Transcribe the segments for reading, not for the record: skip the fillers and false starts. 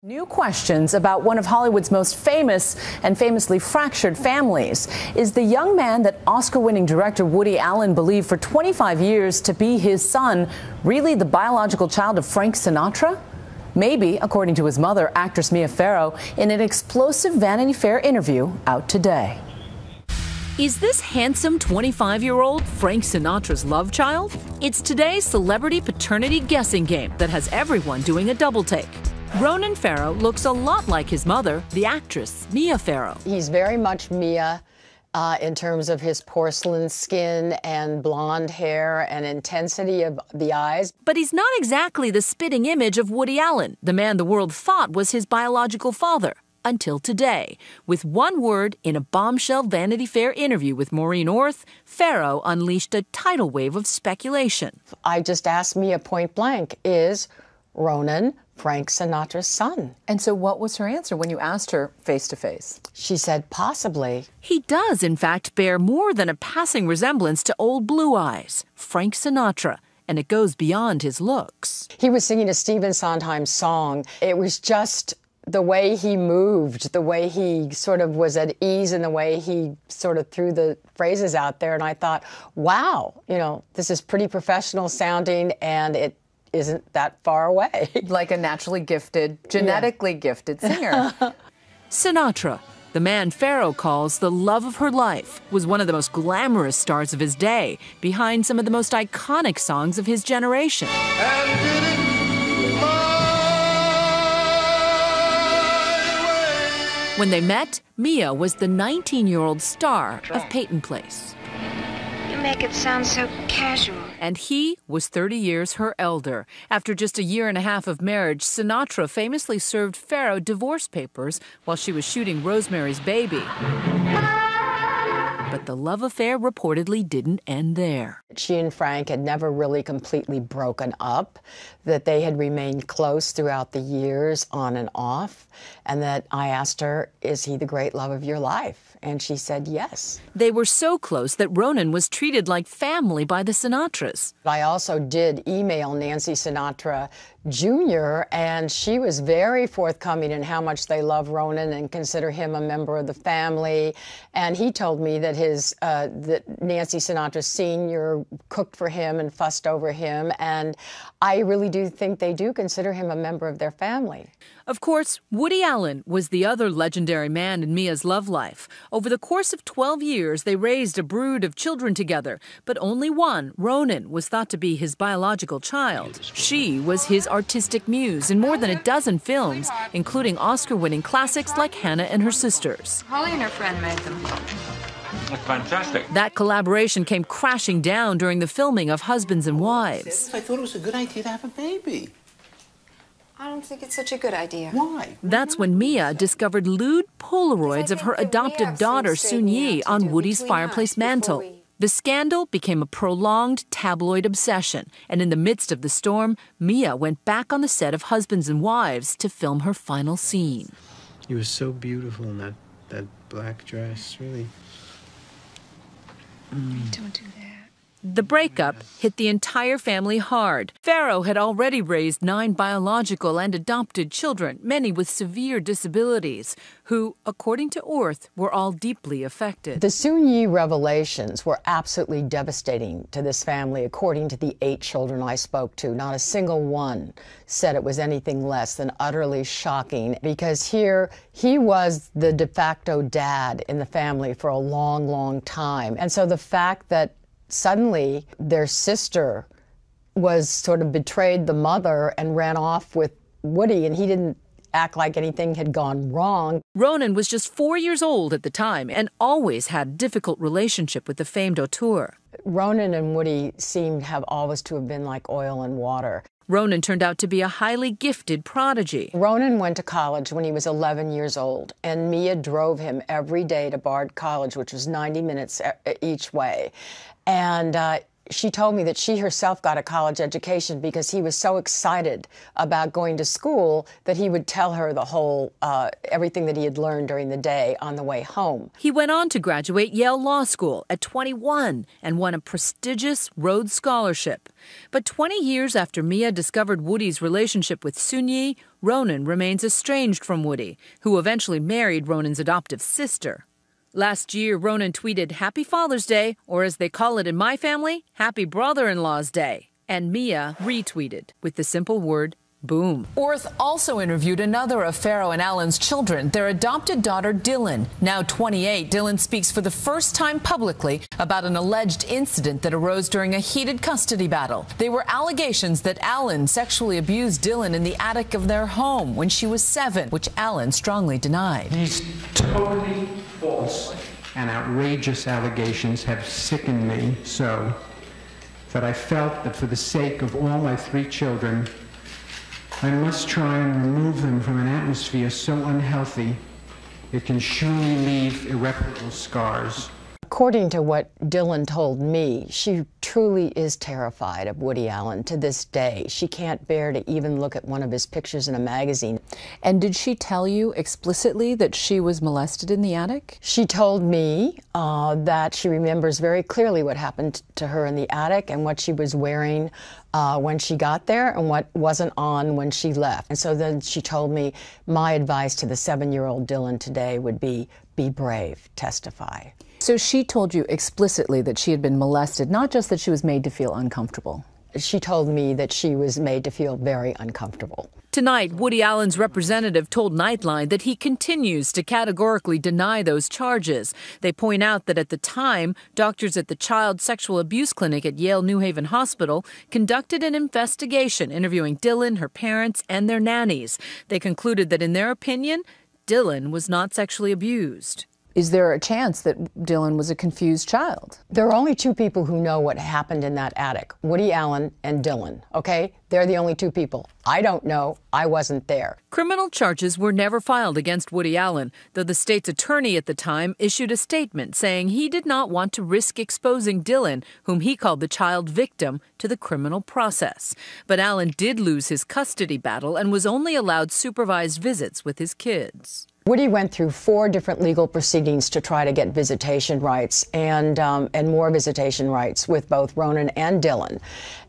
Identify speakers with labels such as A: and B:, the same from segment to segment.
A: New questions about one of Hollywood's most famous and famously fractured families. Is the young man that Oscar-winning director Woody Allen believed for 25 years to be his son really the biological child of Frank Sinatra? Maybe, according to his mother, actress Mia Farrow, in an explosive Vanity Fair interview out today. Is this handsome 25-year-old Frank Sinatra's love child? It's today's celebrity paternity guessing game that has everyone doing a double take. Ronan Farrow looks a lot like his mother, the actress Mia Farrow.
B: He's very much Mia in terms of his porcelain skin and blonde hair and intensity of the eyes.
A: But he's not exactly the spitting image of Woody Allen, the man the world thought was his biological father. Until today, with one word in a Bombshell Vanity Fair interview with Maureen Orth, Farrow unleashed a tidal wave of speculation.
B: I just asked Mia point blank, is Ronan Frank Sinatra's son?
A: And so what was her answer when you asked her face to face?
B: She said, possibly.
A: He does, in fact, bear more than a passing resemblance to old Blue Eyes, Frank Sinatra, and it goes beyond his looks.
B: He was singing a Stephen Sondheim song. It was just the way he moved, the way he sort of was at ease, and the way he sort of threw the phrases out there. And I thought, wow, this is pretty professional sounding, and it isn't that far away.
A: Like a naturally gifted, genetically gifted singer. Sinatra, the man Farrow calls the love of her life, was one of the most glamorous stars of his day, behind some of the most iconic songs of his generation. When they met, Mia was the 19-year-old star of Peyton Place.
C: You make it sound so casual.
A: And he was 30 years her elder. After just a year and a half of marriage, Sinatra famously served Farrow divorce papers while she was shooting Rosemary's Baby. But the love affair reportedly didn't end there.
B: She and Frank had never really completely broken up, that they had remained close throughout the years, on and off, and that I asked her, is he the great love of your life? And she said yes.
A: They were so close that Ronan was treated like family by the Sinatras.
B: I also did email Nancy Sinatra Jr., and she was very forthcoming in how much they love Ronan and consider him a member of the family. And he told me that that Nancy Sinatra Sr. cooked for him and fussed over him. And I really do think they do consider him a member of their family.
A: Of course, Woody Allen was the other legendary man in Mia's love life. Over the course of 12 years, they raised a brood of children together, but only one, Ronan, was thought to be his biological child. She was his artistic muse in more than a dozen films, including Oscar-winning classics like Hannah and Her Sisters.
C: Holly and her friend made them.
D: That's fantastic.
A: That collaboration came crashing down during the filming of Husbands and Wives.
E: I thought it was a good idea to have a baby.
C: I don't think it's such a good idea.
E: Why?
A: That's when Mia discovered lewd Polaroids of her adopted daughter, Soon Yi, on Woody's fireplace mantel. The scandal became a prolonged tabloid obsession, and in the midst of the storm, Mia went back on the set of Husbands and Wives to film her final scene.
F: You were so beautiful in that black dress, really.
C: Don't do that.
A: The breakup hit the entire family hard. Farrow had already raised 9 biological and adopted children, many with severe disabilities, who, according to Orth, were all deeply affected.
B: The Soon Yi revelations were absolutely devastating to this family, according to the 8 children I spoke to. Not a single one said it was anything less than utterly shocking, because here he was the de facto dad in the family for a long, long time. And so the fact that suddenly their sister was sort of betrayed the mother and ran off with Woody, and he didn't act like anything had gone wrong.
A: Ronan was just 4 years old at the time and always had a difficult relationship with the famed auteur.
B: Ronan and Woody seemed have always to have been like oil and water.
A: Ronan turned out to be a highly gifted prodigy.
B: Ronan went to college when he was 11 years old, and Mia drove him every day to Bard College, which was 90 minutes each way. And She told me that she herself got a college education because he was so excited about going to school that he would tell her the whole, everything that he had learned during the day on the way home.
G: He went on to graduate Yale Law School at 21 and won a prestigious Rhodes Scholarship. But 20 years after Mia discovered Woody's relationship with Soon-Yi, Ronan remains estranged from Woody, who eventually married Ronan's adoptive sister. Last year, Ronan tweeted, "Happy Father's Day," or as they call it in my family, "Happy Brother-in-Law's Day." And Mia retweeted with the simple word, boom.
A: Orth also interviewed another of Farrow and Alan's children, their adopted daughter, Dylan. Now 28, Dylan speaks for the first time publicly about an alleged incident that arose during a heated custody battle. They were allegations that Alan sexually abused Dylan in the attic of their home when she was 7, which Alan strongly denied.
F: These totally false and outrageous allegations have sickened me so that I felt that for the sake of all my 3 children, I must try and remove them from an atmosphere so unhealthy it can surely leave irreparable scars.
B: According to what Dylan told me, she truly is terrified of Woody Allen to this day. She can't bear to even look at one of his pictures in a magazine.
A: And did she tell you explicitly that she was molested in the attic?
B: She told me that she remembers very clearly what happened to her in the attic and what she was wearing when she got there and what wasn't on when she left. And so then she told me, my advice to the 7-year-old Dylan today would be brave, testify.
A: So she told you explicitly that she had been molested, not just that she was made to feel uncomfortable.
B: She told me that she was made to feel very uncomfortable.
G: Tonight, Woody Allen's representative told Nightline that he continues to categorically deny those charges. They point out that at the time, doctors at the Child Sexual Abuse Clinic at Yale New Haven Hospital conducted an investigation interviewing Dylan, her parents, and their nannies. They concluded that in their opinion, Dylan was not sexually abused.
A: Is there a chance that Dylan was a confused child?
B: There are only 2 people who know what happened in that attic, Woody Allen and Dylan, okay? They're the only 2 people. I don't know. I wasn't there.
G: Criminal charges were never filed against Woody Allen, though the state's attorney at the time issued a statement saying he did not want to risk exposing Dylan, whom he called the child victim, to the criminal process. But Allen did lose his custody battle and was only allowed supervised visits with his kids.
B: Woody went through 4 different legal proceedings to try to get visitation rights and more visitation rights with both Ronan and Dylan.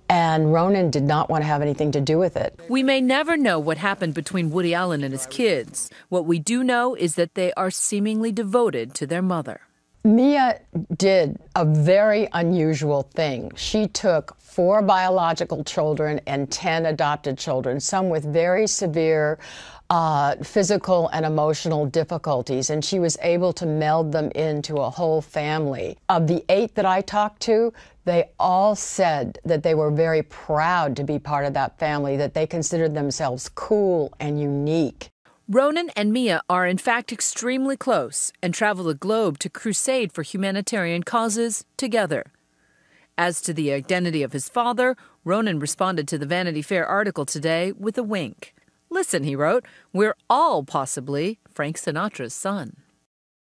B: And Ronan did not want to have anything to do with it.
G: We may never know what happened between Woody Allen and his kids. What we do know is that they are seemingly devoted to their mother.
B: Mia did a very unusual thing. She took 4 biological children and 10 adopted children, some with very severe physical and emotional difficulties, and she was able to meld them into a whole family. Of the 8 that I talked to, they all said that they were very proud to be part of that family, that they considered themselves cool and unique.
G: Ronan and Mia are in fact extremely close and travel the globe to crusade for humanitarian causes together. As to the identity of his father, Ronan responded to the Vanity Fair article today with a wink. Listen, he wrote, we're all possibly Frank Sinatra's son.